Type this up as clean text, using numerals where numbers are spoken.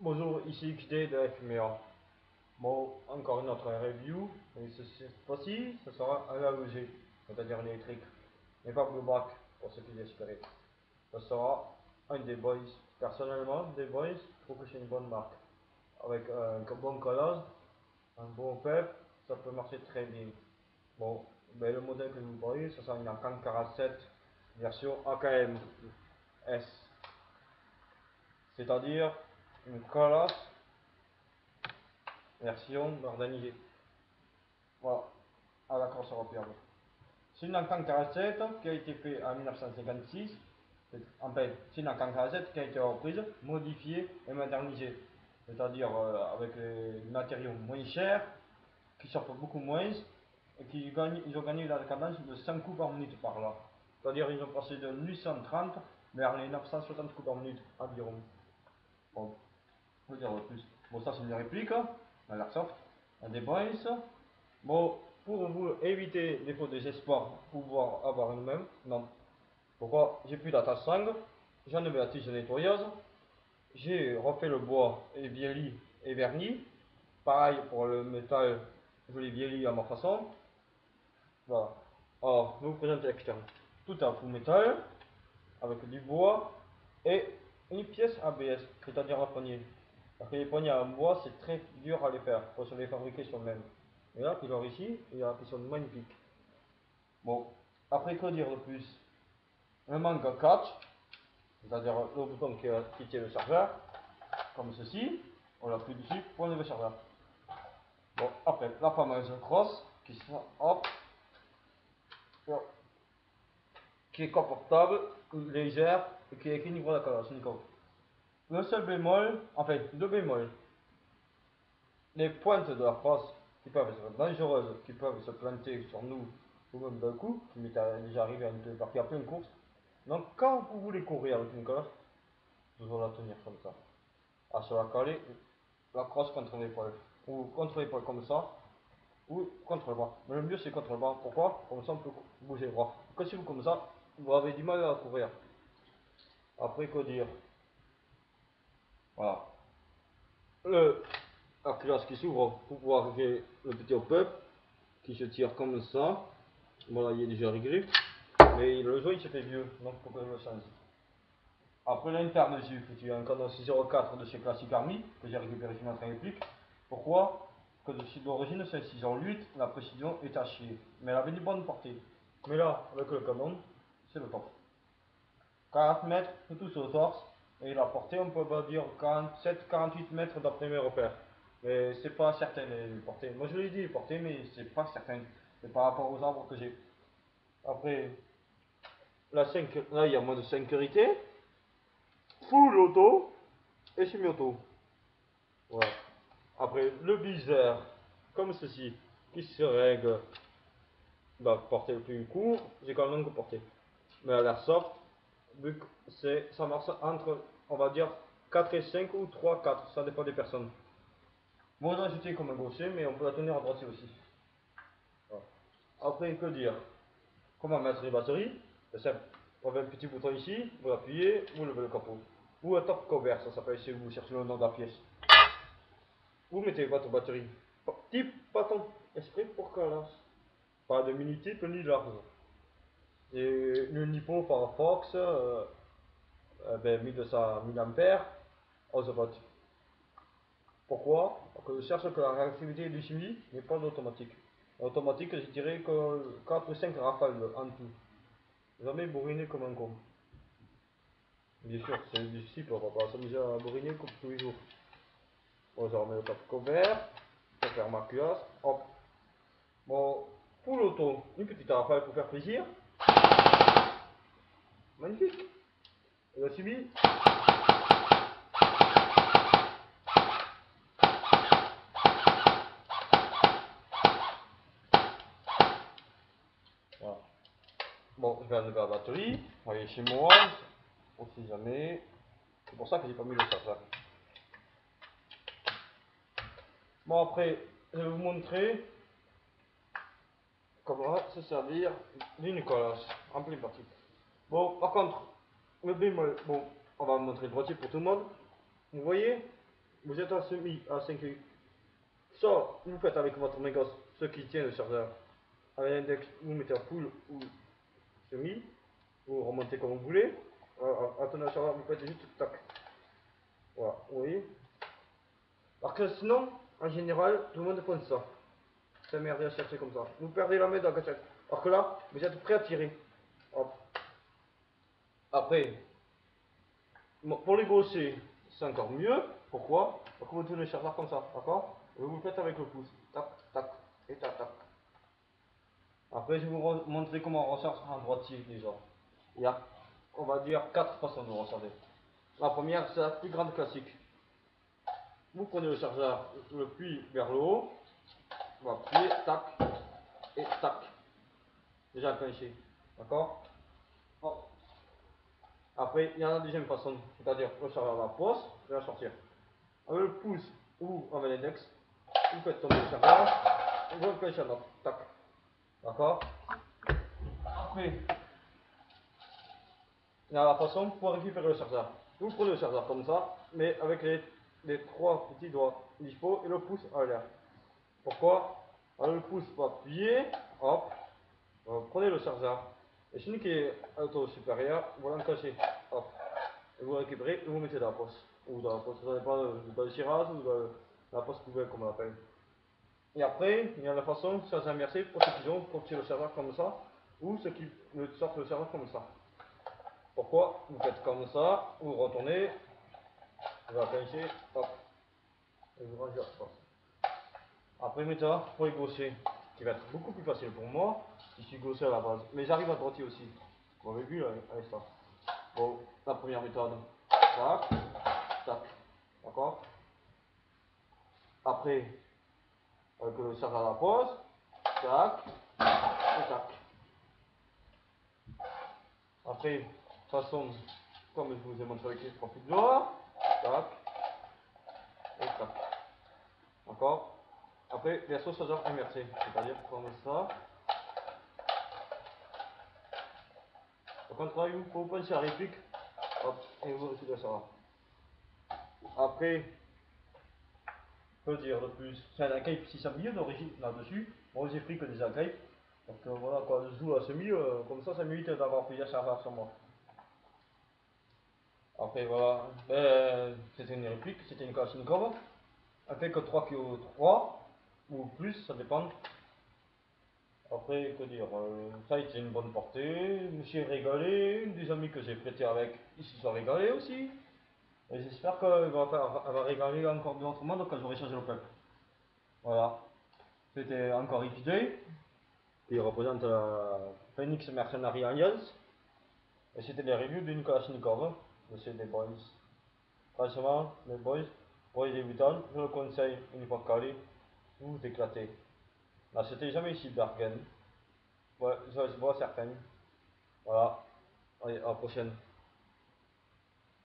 Bonjour, ici XD de FMEA. Bon, encore une autre review, et cette fois-ci, ce sera un AEG, c'est-à-dire électrique, mais pas Blue Back, pour ceux qui l'espéraient. Ce sera un des boys. Personnellement, des boys, je trouve que c'est une bonne marque. Avec un bon collage, un bon pep, ça peut marcher très bien. Bon, ben, le modèle que vous voyez, ce sera une Akan 47 version AKM S, c'est-à-dire une collage version modernisée. Voilà, à la crosse européenne. C'est une Ancan 47 qui a été fait en 1956. En fait, c'est une Ancan 47 qui a été reprise, modifiée et modernisée. C'est-à-dire avec les matériaux moins chers, qui sortent beaucoup moins, et ils ont gagné la cadence de 100 coups par minute par là. C'est-à-dire ils ont passé de 830 vers les 960 coups par minute environ. Bon, je veux dire plus. Bon, ça c'est une réplique, dans l'airsoft, un des boys. Bon, pour vous éviter les faux désespoir, pouvoir avoir une même, non. Pourquoi? J'ai plus d'attache sangle, j'en ai mis la tige nettoyeuse, j'ai refait le bois et vieilli et verni. Pareil pour le métal, je l'ai vieilli à ma façon. Voilà. Alors, je vais vous présenter l'externe. Tout en full métal, avec du bois et une pièce ABS, c'est-à-dire la poignée. Parce que les poignées en bois, c'est très dur à les faire, il faut se les fabriquer soi-même. Et là, qu'ils ont ici, il y a qui sont magnifiques. Bon, après, que dire de plus? Un manque à catch, c'est-à-dire le bouton qui tient le chargeur, comme ceci. On appuie dessus pour enlever le chargeur. Bon, après, la fameuse crosse hop, qui est confortable, légère et qui équilibre la colonne. Le seul bémol, en fait, deux bémols. Les pointes de la crosse qui peuvent être dangereuses, qui peuvent se planter sur nous ou même d'un coup, qui m'est déjà arrivé à une partie après une course. Donc, quand vous voulez courir avec une corde, toujours la tenir comme ça. À se la coller la crosse contre l'épaule. Ou contre l'épaule comme ça. Ou contre le bras. Mais le mieux c'est contre le bras. Pourquoi? Comme ça on peut bouger le bras. Que si vous comme ça, vous avez du mal à courir. Après que dire? Voilà. La culasse qui s'ouvre pour pouvoir arriver le petit hop-up qui se tire comme ça. Voilà, il est déjà réglé. Mais le joint il se fait vieux, donc il faut que je le change. Après l'interne j'ai foutu un canon 604 de chez Classic Army que j'ai récupéré sur notre réplique. Pourquoi? Parce que d'origine c'est un 608, la précision est à chier. Mais elle avait une bonne portée. Mais là, avec le canon, c'est le top. 40 mètres, c'est tout sur le torse. Et la portée, on peut pas dire 47-48 mètres d'après mes repères. Mais c'est pas certain les portées. Moi je l'ai dit les portées, mais c'est pas certain. C'est par rapport aux arbres que j'ai. Après, là il y a moins de sécurité. Full auto et semi-auto. Voilà. Après, le viseur, comme ceci, qui se règle la portée le plus court, j'ai quand même longue portée. Mais à l'airsoft, vu que ça marche entre, on va dire, 4 et 5 ou 3, 4, ça dépend des personnes. Moi, j'ai ajouté comme un gaucher, mais on peut la tenir à droitier aussi. Voilà. Après, que dire? Comment mettre les batteries? C'est simple. Vous avez un petit bouton ici, vous l'appuyez, vous levez le capot. Ou un top cover, ça s'appelle si vous cherchez le nom de la pièce. Vous mettez votre batterie. Type bâton esprit pour Carlos. Pas de mini type ni large. Et le Nippo Firefox, ben 1200 mAh, 11 watts. Pourquoi? Parce que je cherche que la réactivité du chimie n'est pas automatique. Automatique, je dirais que 4 ou 5 rafales en tout. Jamais bourriné comme un con. Bien sûr, c'est difficile, on va pas s'amuser à bourriner comme tous les jours. Bon, je remets le top cover, je vais faire ma culasse, hop. Bon, pour l'auto, une petite rafale pour faire plaisir. Magnifique. Et la suivi. Voilà. Bon, je vais enlever la batterie. Voyez chez moi, on sait jamais. C'est pour ça que j'ai pas mis le chargeur. Bon, après, je vais vous montrer comment se servir d'une collasse en pleine partie. Bon, par contre, le bémol, bon, on va montrer le droitier pour tout le monde. Vous voyez, vous êtes à semi à 5 U. Soit vous faites avec votre Megos ce qui tient le chargeur. Avec l'index, vous mettez à full ou semi, vous remontez comme vous voulez. Attendez le chargeur, vous faites juste tac. Voilà, oui. Alors que sinon, en général, tout le monde fait ça. C'est merde à chercher comme ça. Vous perdez la main dans la cachette. Alors que là, vous êtes prêt à tirer. Hop. Après, pour les gauchers, c'est encore mieux. Pourquoi? Parce que vous tournez le chargeur comme ça, d'accord? Et vous le faites avec le pouce. Tac, tac, et tac, tac. Après, je vais vous montrer comment on recharge un droitier déjà. Il y a, on va dire, 4 façons de recharger. La première, c'est la plus grande classique. Vous prenez le chargeur, le pli vers le haut. On va appuyer, tac, et tac. Déjà enclenché. D'accord? Hop. Après, il y a la deuxième façon, c'est-à-dire le chargeur à la poste et la sortir. Avec le pouce ou avec l'index, vous faites tomber le chargeur, et vous enclenchez la note. Tac. D'accord? Après, il y a la façon pour récupérer le chargeur. Vous prenez le chargeur comme ça, mais avec les trois petits doigts dispo et le pouce à l'air. Pourquoi? Alors le pouce pour appuyer, hop, vous prenez le chargeur. Et celui qui est à l'auto supérieur, vous l'enclenchez, hop. Et vous récupérez et vous mettez dans la poche. Ou dans la poche, ça dépend dans le tirage ou dans la poche poubelle comme on l'appelle. Et après, il y a la façon, charge inversée, pour ceux qui ont, pour tirer le serveur comme ça, ou ceux qui sortent le serveur comme ça. Pourquoi? Vous faites comme ça, vous retournez, vous accrochez, hop, et vous rangez la poche. Après, maintenant, pour les gauchers, qui va être beaucoup plus facile pour moi, je suis gaucher à la base. Mais j'arrive à droitier aussi. Vous avez vu là, avec ça. Bon, la première méthode, tac, tac, d'accord? Après, avec le charge à la pause, tac, et tac. Après, de toute façon, comme je vous ai montré avec les trois petites doigts, tac, et tac. D'accord? Après, version chargeur inversé, c'est-à-dire comme ça. Par contre, là, il faut pencher à réplique, hop, et vous récupérez ça. Après, je peux dire de plus, c'est un cape 600 milieux d'origine là-dessus. Moi, j'ai pris que des cape. Donc voilà, quand je joue à ce milieu, comme ça m'évite d'avoir plusieurs serveurs sur moi. Après, voilà, c'était une réplique, c'était une Kalachnikov. Elle fait que 3 kg 3 ou plus, ça dépend. Après, que dire, ça a été une bonne portée, je me suis régalé, des amis que j'ai prêtés avec, ils se sont régalés aussi. Et j'espère qu'elle va régaler encore d'autres mondes quand j'aurai changé le peuple. Voilà, c'était encore XJ, qui représente la Phoenix Mercenary Alliance. Et c'était des reviews d'une Kalachnikov de chez des Boys. Franchement, les Boys, pour les débutants, je le conseille une fois calé, vous vous éclatez. N'achetez jamais ici Bergen. Ouais, je vois certaines. Voilà. Allez, à la prochaine.